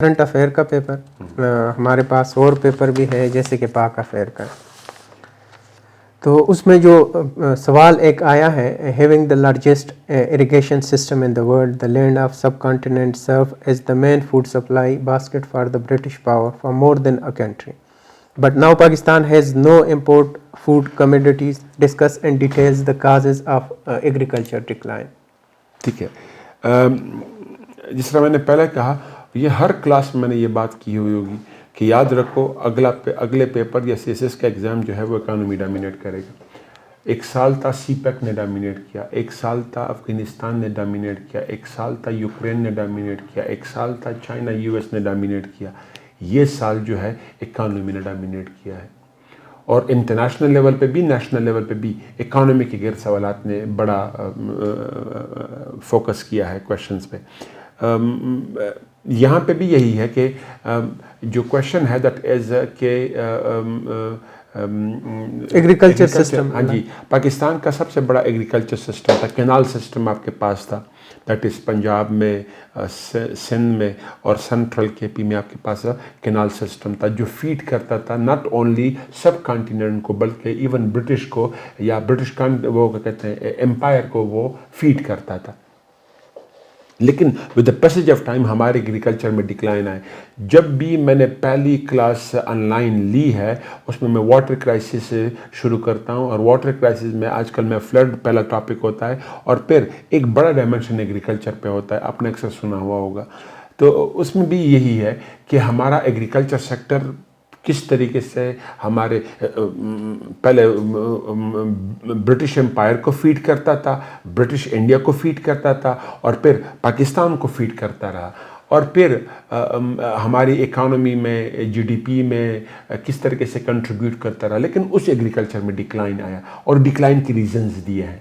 Current affair کا paper ہمارے پاس اور پیپر بھی ہے جیسے کہ پاک افیئر کا. تو اس میں جو سوال ایک آیا ہے, having the largest irrigation system in the world, the land of subcontinent serve as the main food supply basket for the British power for more than a country, but now Pakistan has no import food commodities, discuss in details the causes of agriculture decline. ٹھیک ہے, جس طرح میں نے پہلے کہا, یہ ہر class میں نے یہ بات کی ہوئی ہوگی کہ یاد رکھو اگلے پیپر یا سی ایس ایس کا ایگزام جو ہے وہ اکانومی ڈومینیٹ کرے گا. ایک سال تھا سی پیک نے ڈومینیٹ کیا, ایک سال تھا افغانستان نے ڈومینیٹ کیا, ایک سال تھا یوکرین نے ڈومینیٹ کیا, ایک سال تھا چائنا یو ایس نے ڈومینیٹ کیا. یہ سال جو ہے اکانومی نے ڈومینیٹ کیا ہے, اور انٹرنیشنل لیول پہ بھی نیشنل لیول پہ بھی اکانومی کے گرد سوالات نے بڑا فوکس کیا ہے کویشچنز پہ. یہاں پہ بھی یہی ہے کہ جو کویشچن ہے دیٹ از کہ ایگریکلچر سسٹم, ہاں جی, پاکستان کا سب سے بڑا ایگریکلچر سسٹم تھا, کینال سسٹم آپ کے پاس تھا, دیٹ از پنجاب میں, سندھ میں اور سینٹرل کے پی میں آپ کے پاس کینال سسٹم تھا جو فیڈ کرتا تھا ناٹ اونلی سب کانٹیننٹ کو بلکہ ایون برٹش کو یا برٹش وہ کہتے ہیں امپائر کو وہ فیڈ کرتا تھا. لیکن with the passage of time ہمارے ایگریکلچر میں ڈکلائن آئے. جب بھی میں نے پہلی کلاس آن لائن لی ہے اس میں واٹر کرائسس سے شروع کرتا ہوں, اور واٹر کرائسس میں آج کل میں فلڈ پہلا ٹاپک ہوتا ہے, اور پھر ایک بڑا ڈائمنشن ایگریکلچر پہ ہوتا ہے, آپ نے اکثر سنا ہوا ہوگا. تو اس میں بھی یہی ہے کہ ہمارا ایگریکلچر سیکٹر کس طریقے سے ہمارے پہلے برٹش امپائر کو فیڈ کرتا تھا, برٹش انڈیا کو فیڈ کرتا تھا, اور پھر پاکستان کو فیڈ کرتا رہا, اور پھر ہماری اکانومی میں جی ڈی پی میں کس طریقے سے کنٹریبیوٹ کرتا رہا. لیکن اس ایگریکلچر میں ڈکلائن آیا, اور ڈکلائن کی ریزنز دیے ہیں,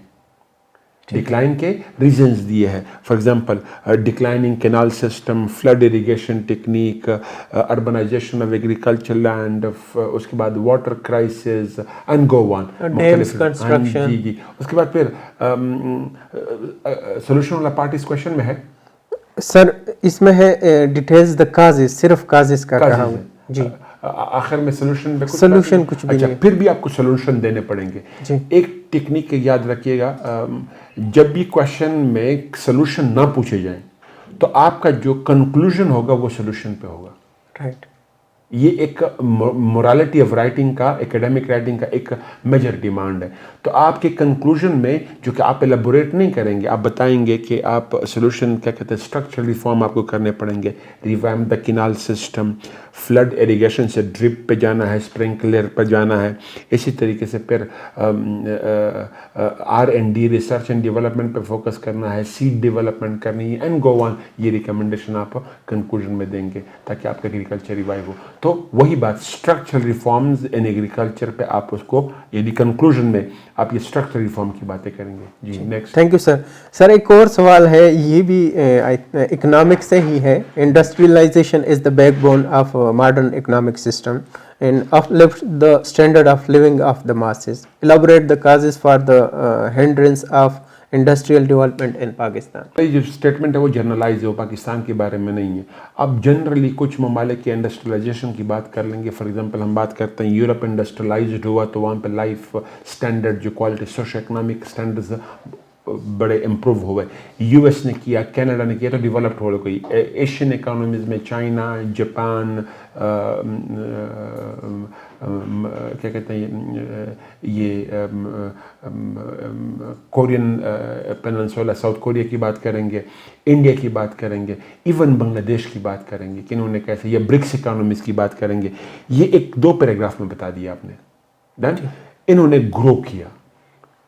ڈکلائن کے ریزنز دیے ہیں. For example declining canal system, flood irrigation technique, urbanization of agriculture land, اس کے بعد water crisis and go on, dams construction. جی. اس کے بعد پھر سولوشن والا پارٹ اس کویشچن میں ہے سر, اس میں ہے ڈیٹیلز دا کازز, صرف کازز کا کہا ہوں جی. آخر میں سولوشن سولوشن کچھ بھی اچھا, نہیں. پھر بھی آپ کو سولوشن دینے پڑیں گے جی. ایک ٹیکنیک یاد رکھیے گا, جب بھی کویشچن میں سولوشن نہ پوچھے جائیں تو آپ کا جو کنکلوژن ہوگا وہ سولوشن پہ ہوگا. رائٹ. یہ ایک مورالٹی آف رائٹنگ کا, ایکیڈیمک رائٹنگ کا ایک میجر ڈیمانڈ ہے. تو آپ کے کنکلوژن میں جو کہ آپ ایلیبوریٹ نہیں کریں گے, آپ بتائیں گے کہ آپ سولوشن کیا کہتے ہیں اسٹرکچرل ریفارم آپ کو کرنے پڑیں گے, ریویمپ دا کینال سسٹم, فلڈ اریگیشن سے ڈرپ پہ جانا ہے, اسپرنکلر پہ جانا ہے, اسی طریقے سے پھر R and D, research and development پہ فوکس کرنا ہے, سیڈ ڈیولپمنٹ کرنی ہے, اینڈ گو آن. یہ ریکمنڈیشن آپ کنکلوژن میں دیں گے تاکہ آپ کا ایگریکلچر ریوائیو ہو. تو وہی بات اسٹرکچرل ریفارمز ان ایگریکلچر پہ آپ اس کو, یعنی کنکلوژن میں آپ یہ اسٹرکچرل ریفارم کی باتیں کریں گے. جی next. Thank you sir. Sir ایک اور سوال ہے, یہ بھی اکنامک سے ہی ہے. Industrialisation is the backbone of modern economic system and uplift the standard of living of the masses. Elaborate the causes for the hindrance of industrial development in Pakistan. یہ جو اسٹیٹمنٹ ہے وہ جرنلائز ہے, وہ پاکستان کے بارے میں نہیں ہے. اب جنرلی کچھ ممالک کے انڈسٹریلائزیشن کی بات کر لیں گے. فار ایگزامپل ہم بات کرتے ہیں یورپ انڈسٹریلائزڈ ہوا تو وہاں پہ لائف اسٹینڈرڈ جو کوالٹی سوشو اکنامک اسٹینڈرڈز بڑے امپروو ہوئے. یو ایس نے کیا, کینیڈا نے کیا, تو ڈیولپڈ ہو گئی. ایشین اکانومیز میں چائنا, جاپان, کیا کہتے ہیں یہ کورین پیننسولا, ساؤتھ کوریا کی بات کریں گے, انڈیا کی بات کریں گے, ایون بنگلہ دیش کی بات کریں گے کہ انہوں نے کیسے, یا برکس اکانومیز کی بات کریں گے. یہ ایک دو پیراگراف میں بتا دیا آپ نے. ڈن. انہوں نے گرو کیا,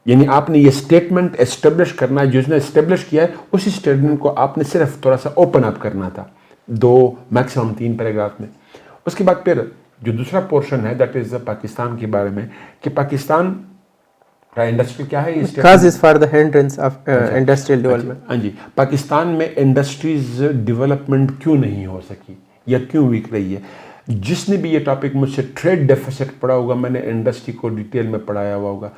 یعنی آپ نے یہ اسٹیٹمنٹ اسٹیبلش کرنا ہے, جس نے اسٹیبلش کیا ہے اسی اسٹیٹمنٹ کو آپ نے صرف تھوڑا سا اوپن اپ کرنا تھا, 2 میکسیمم 3 پیراگراف میں. اس کے بعد پھر جو دوسرا پورشن ہے دیٹ از پاکستان کے بارے میں, کہ پاکستان کا انڈسٹری کیا ہے, causes for the hindrance of industrial development. ہاں جی, پاکستان میں انڈسٹریز ڈیولپمنٹ کیوں نہیں ہو سکی یا کیوں ویک رہی ہے. جس نے بھی یہ ٹاپک مجھ سے ٹریڈ ڈیفیسٹ پڑھا ہوگا, میں نے انڈسٹری کو ڈیٹیل میں پڑھایا ہوا ہوگا.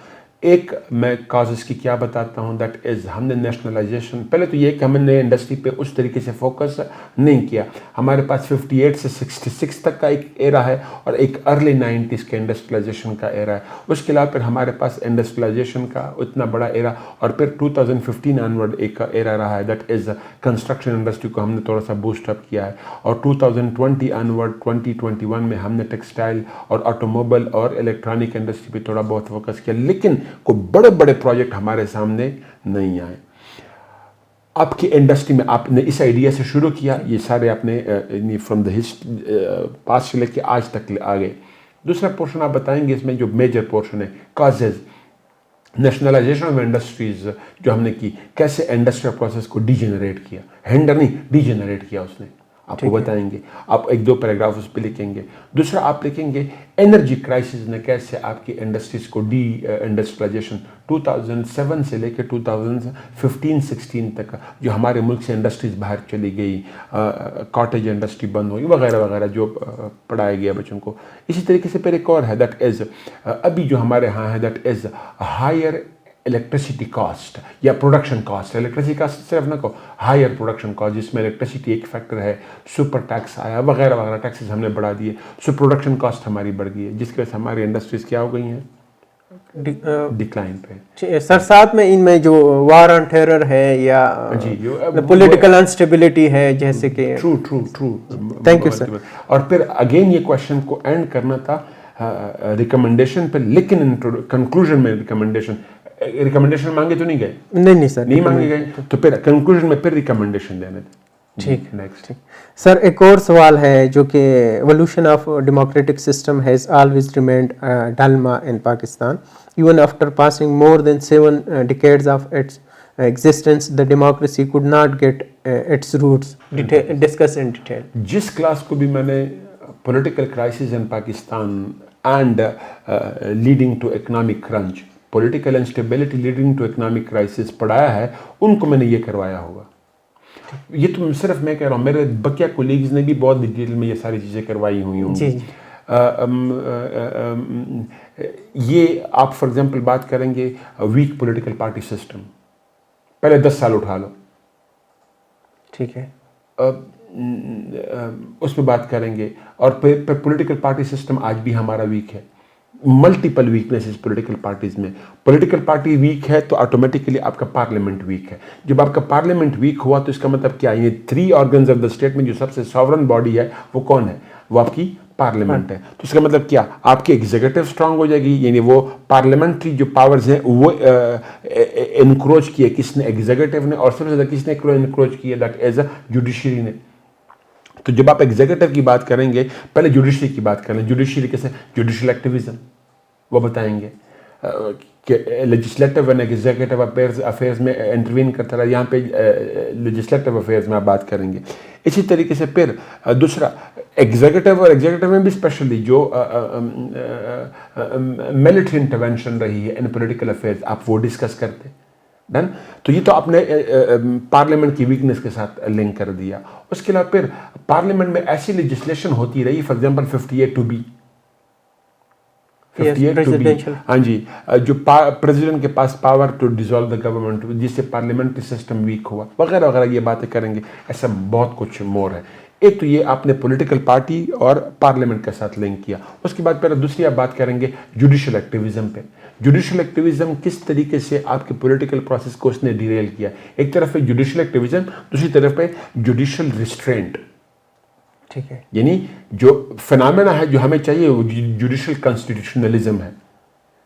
ایک میں کازز کی کیا بتاتا ہوں، دیٹ از ہم نے نیشنلائزیشن، پہلے تو یہ کہ ہم نے انڈسٹری پہ اس طریقے سے فوکس نہیں کیا. ہمارے پاس 58 سے 66 تک کا ایک ایرا ہے اور ایک ارلی 90s کے انڈسٹریلائزیشن کا ایرا ہے. اس کے علاوہ پھر ہمارے پاس انڈسٹریلائزیشن کا اتنا بڑا ایرا، اور پھر 2015 آنورڈ ایک ایرا رہا ہے، دیٹ از کنسٹرکشن انڈسٹری کو ہم نے تھوڑا سا بوسٹ اپ کیا ہے. اور 2020 آنورڈ 2021 میں ہم نے ٹیکسٹائل اور آٹو موبائل اور الیکٹرانک انڈسٹری پہ تھوڑا بہت فوکس کیا، لیکن کوئی بڑے بڑے پروجیکٹ ہمارے سامنے نہیں آئے. آپ کی انڈسٹری میں آپ نے اس آئیڈیا سے شروع کیا، یہ سارے آپ نے فرام دا پاسٹ سے لے کے آج تک آ گئے. دوسرا پورشن آپ بتائیں گے اس میں جو میجر پورشن ہے، کازز نیشنلائزیشن آف انڈسٹریز جو ہم نے کی، کیسے انڈسٹریل پروسیس کو ڈی جنریٹ کیا، ہینڈر نہیں ڈی جنریٹ کیا اس نے، آپ کو بتائیں گے. آپ ایک دو پیراگراف اس پہ لکھیں گے. دوسرا آپ لکھیں گے انرجی کرائسس نے کیسے آپ کی انڈسٹریز کو ڈی انڈسٹریلائزیشن 2007 سے لے کے 2015-16 تک جو ہمارے ملک سے انڈسٹریز باہر چلی گئی، کاٹیج انڈسٹری بند ہوئی وغیرہ وغیرہ جو پڑھایا گیا بچوں کو. اسی طریقے سے پھر ایک اور ہے، دیٹ از ابھی جو ہمارے ہاں ہے، that is higher electricity cost یا پروڈکشن کاسٹ. الیکٹریسٹی کاسٹ صرف نہ کہو، ہائر پروڈکشن کاسٹ، جس میں الیکٹریسٹی ایک فیکٹر ہے، سپر ٹیکس آیا وغیرہ وغیرہ، ٹیکسز ہم نے بڑھا دیے، سو پروڈکشن کاسٹ ہماری بڑھ گئی ہے، جس کی وجہ سے ہماری انڈسٹریز کیا ہو گئی ہیں، ڈکلائن پہ. سر ساتھ میں ان میں جو وار آن ٹیرر ہے یا پولیٹیکل انسٹیبلٹی ہے، جیسے کہ ٹرو تھینک یو سر. اور پھر اگین یہ کوشچن کو اینڈ کرنا تھا ریکمنڈیشن پہ، لیکن کنکلوژن میں ریکمنڈیشن مانگے تو نہیں گئے، نہیں سر نہیں مانگے گئے، تو پھر کنکلوژن میں پھر ریکمنڈیشن دینے تھے. ٹھیک نیکسٹ سر، ایک اور سوال ہے جو کہ evolution of democratic system has always remained dilemma in Pakistan even after passing more than 7 decades of its existence. The democracy could not get its roots. Discuss in detail. جس کلاس کو بھی میں نے political crisis in Pakistan and leading to economic crunch, political instability leading to economic crisis پڑھایا ہے، ان کو میں نے یہ کروایا ہوگا. یہ تو صرف میں کہہ رہا ہوں، میرے بقیہ کولیگز نے بھی بہت ڈیٹیل میں یہ ساری چیزیں کروائی ہوئی ہوں. یہ آپ فار ایگزامپل بات کریں گے ویک پولیٹیکل پارٹی سسٹم، پہلے 10 سال اٹھا لو، ٹھیک ہے، اس پہ بات کریں گے. اور پھر پولیٹیکل پارٹی سسٹم آج بھی ہمارا ویک ہے. ملٹیپل ویکنیسز پولیٹیکل پارٹیز میں. پولیٹیکل پارٹی ویک ہے تو آٹومیٹیکلی آپ کا پارلیمنٹ ویک ہے. جب آپ کا پارلیمنٹ ویک ہوا تو اس کا مطلب کیا ہے؟ یہ 3 آرگنز آف دا اسٹیٹ میں جو سب سے ساورن باڈی ہے وہ کون ہے؟ وہ آپ کی پارلیمنٹ ہے. تو اس کا مطلب کیا؟ آپ کی ایگزیکٹو اسٹرانگ ہو جائے گی، یعنی وہ پارلیمنٹری جو پاورز ہیں وہ انکروچ کیے کس نے؟ ایگزیکٹو نے. اور سب سے زیادہ کس نے انکروچ کیا؟ دیٹ از جوڈیشری نے. تو جب آپ ایگزیکٹو کی بات کریں گے، پہلے جوڈیشری کی بات کریں. جوڈیشری کیسے؟ جوڈیشل ایکٹیویزم وہ بتائیں گے کہ لیجسلیٹو اینڈ ایگزیکٹو افیئرز میں انٹروین کرتا رہا. یہاں پہ لیجسلیٹو افیئرز میں آپ بات کریں گے. اسی طریقے سے پھر دوسرا ایگزیکٹو، اور ایگزیکٹو میں بھی اسپیشلی جو ملٹری انٹرونشن رہی ہے ان پولیٹیکل افیئرز، آپ وہ ڈسکس کرتے. ڈن. تو یہ تو آپ نے پارلیمنٹ کی ویکنس کے ساتھ لنک کر دیا. اس کے علاوہ پھر پارلیمنٹ میں ایسی لیجسلیشن ہوتی رہی، فار ایگزامپل 58(2)(b) ہاں جی، جو پریزیڈنٹ کے پاس power to dissolve the government, جس سے پارلیمنٹری سسٹم ویک ہوا وغیرہ وغیرہ. یہ باتیں کریں گے. ایسا بہت کچھ مور ہے. ایک تو یہ آپ نے پولیٹیکل پارٹی اور پارلیمنٹ کے ساتھ لنک کیا. اس کے بعد پھر دوسری آپ بات کریں گے جوڈیشل ایکٹیویزم پہ. جوڈیشل ایکٹیویزم کس طریقے سے آپ کے پولیٹیکل پروسیس کو اس نے ڈیریل کیا. ایک طرف پہ جوڈیشل ایکٹیویزم، دوسری طرف پہ جوڈیشل ریسٹرینٹ. ٹھیک ہے، یعنی جو فنامنا ہے جو ہمیں چاہیے وہ جوڈیشل کانسٹیٹیوشنلزم ہے،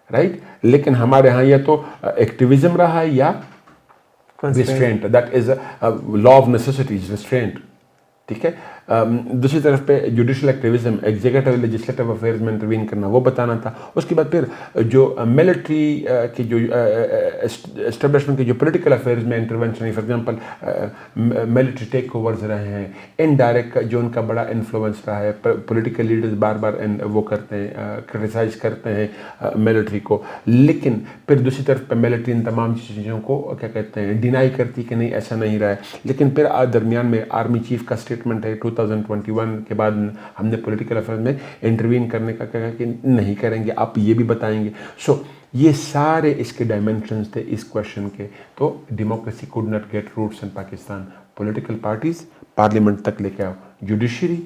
رائٹ. لیکن ہمارے ہاں یا تو ایکٹیویزم رہا ہے یا restraint. That is law of necessities, restraint. ٹھیک ہے. دوسری طرف پہ judicial activism, executive legislative affairs میں انٹروین کرنا، وہ بتانا تھا. اس کے بعد پھر جو ملٹری کی جو اسٹیبلشمنٹ کی جو پولیٹیکل افیئرز میں intervention, for example military take overs رہے ہیں، انڈائریکٹ جو ان کا بڑا انفلوئنس رہا ہے. پولیٹیکل لیڈرز بار بار وہ کرتے ہیں، کرٹیسائز کرتے ہیں ملٹری کو. لیکن پھر دوسری طرف پہ ملٹری ان تمام چیزوں کو کیا کہتے ہیں ڈینائی کرتی کہ نہیں ایسا نہیں رہا ہے. لیکن پھر درمیان میں آرمی چیف کا اسٹیٹمنٹ ہے 2021 کے بعد ہم نے پولیٹیکل افیئر میں انٹروین کرنے کا کہا کہ نہیں کریں گے, آپ یہ بھی بتائیں گے. سو یہ سارے اس کے ڈائمینشنز تھے اس کویشچن کے. تو democracy could not get roots in Pakistan. Political parties parliament تک لے کے آؤ, جوڈیشری,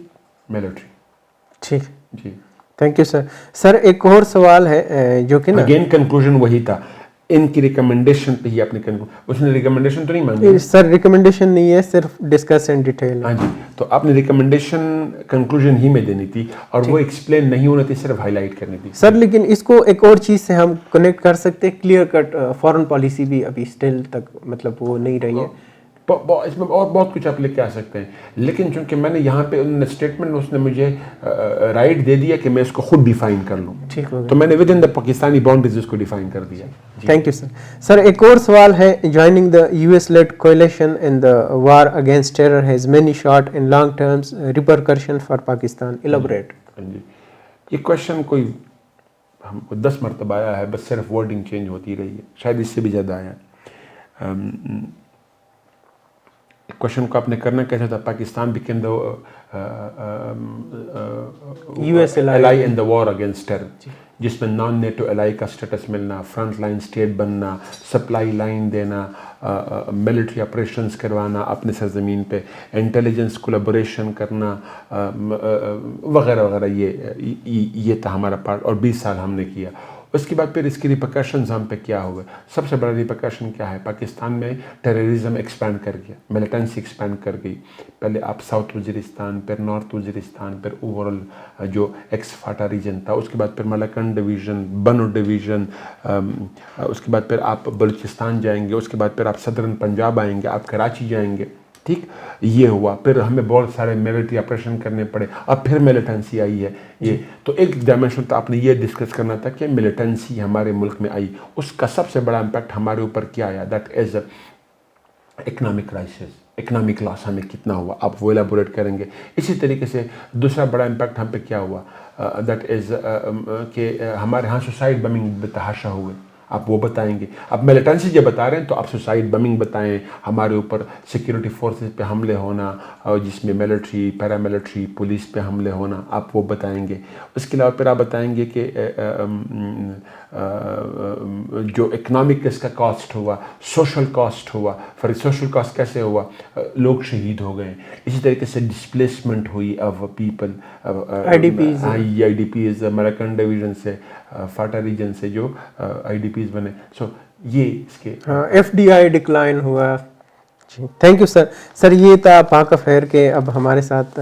ملٹری. ٹھیک, جی تھینک یو سر. سر ایک اور سوال ہے جو کہ نا اگین کنکلوژن وہی تھا, ان کی ریکمنڈیشن پہ ہی اپنے اس نے ریکمنڈیشن تو نہیں مانگی سر, ریکمنڈیشن نہیں ہے, صرف ڈسکس ان ڈیٹیل. ہاں جی, تو آپ نے ریکمنڈیشن کنکلوژن ہی میں دینی تھی اور وہ ایکسپلین نہیں ہونا تھی, صرف ہائی لائٹ کرنی تھی. سر لیکن اس کو ایک اور چیز سے ہم کنیکٹ کر سکتے ہیں, کلیئر کٹ فارن پالیسی بھی ابھی اسٹل تک مطلب وہ نہیں رہی ہے. اس میں اور بہت کچھ آپ لے کے آ سکتے ہیں, لیکن چونکہ میں نے یہاں پہ انہوں نے اسٹیٹمنٹ اس نے مجھے رائٹ دے دیا کہ میں اس کو خود ڈیفائن کر لوں, تو میں نے within the Pakistani boundaries اس کو ڈیفائن کر دیا. Thank you sir. سر ایک اور سوال ہے, joining the U S led coalition in the war against terror has many short and long terms repercussion for Pakistan. Elaborate. جی, یہ کویشچن کوئی ہم کو 10 مرتبہ آیا ہے, بس صرف ورڈنگ چینج ہوتی رہی ہے, شاید اس سے بھی زیادہ آیا. کویشچن کو آپ نے کرنا کیسا تھا, Pakistan became the U S ally in the war against terror, جس میں نان نیٹو الائی کا اسٹیٹس ملنا, فرنٹ لائن اسٹیٹ بننا, سپلائی لائن دینا, ملٹری آپریشنز کروانا اپنے سرزمین پہ, انٹیلیجنس کولیبوریشن کرنا وغیرہ وغیرہ. یہ تھا ہمارا پارٹ, اور 20 سال ہم نے کیا. اس کے بعد پھر اس کی ریپرکشنز ہم پہ کیا ہوئے. سب سے بڑا ریپرکشن کیا ہے, پاکستان میں ٹیررزم ایکسپینڈ کر گیا, ملیٹنسی ایکسپینڈ کر گئی. پہلے آپ ساؤتھ وزیرستان, پھر نارتھ وزیرستان, پھر اوورال جو ایکس فاٹا ریجن تھا, اس کے بعد پھر ملاکنڈ ڈویژن, بنو ڈویژن, اس کے بعد پھر آپ بلوچستان جائیں گے, اس کے بعد پھر آپ صدرن پنجاب آئیں گے, آپ کراچی جائیں گے. ٹھیک, یہ ہوا. پھر ہمیں بہت سارے ملٹری آپریشن کرنے پڑے, اب پھر ملیٹنسی آئی ہے. یہ تو ایک ڈائمینشن تو آپ نے یہ ڈسکس کرنا تھا کہ ملیٹنسی ہمارے ملک میں آئی, اس کا سب سے بڑا امپیکٹ ہمارے اوپر کیا آیا, that is economic crisis. Economic loss ہمیں کتنا ہوا, آپ وہ ایلیبوریٹ کریں گے. اسی طریقے سے دوسرا بڑا امپیکٹ ہم پہ کیا ہوا, دیٹ از کہ ہمارے ہاں سوسائڈ بمنگ بتحاشا ہوئے, آپ وہ بتائیں گے. آپ ملیٹنسی جب بتا رہے ہیں تو آپ سوسائڈ بمنگ بتائیں, ہمارے اوپر سیکیورٹی فورسز پہ حملے ہونا, جس میں ملٹری, پیرا ملٹری, پولیس پہ حملے ہونا, آپ وہ بتائیں گے. اس کے علاوہ پھر آپ بتائیں گے کہ جو اکنامک اس کا کاسٹ ہوا, سوشل کاسٹ ہوا. فار سوشل کاسٹ کیسے ہوا, لوگ شہید ہو گئے. اسی طریقے سے ڈسپلیسمنٹ ہوئی of people, I D Ps Malakand division سے, فاٹا ریجن سے جو آئی ڈی پیز بنے. سو یہ اس کے ایف ڈی آئی ڈکلائن ہوا. Thank you sir. سر یہ تھا پاک افیئر کے, اب ہمارے ساتھ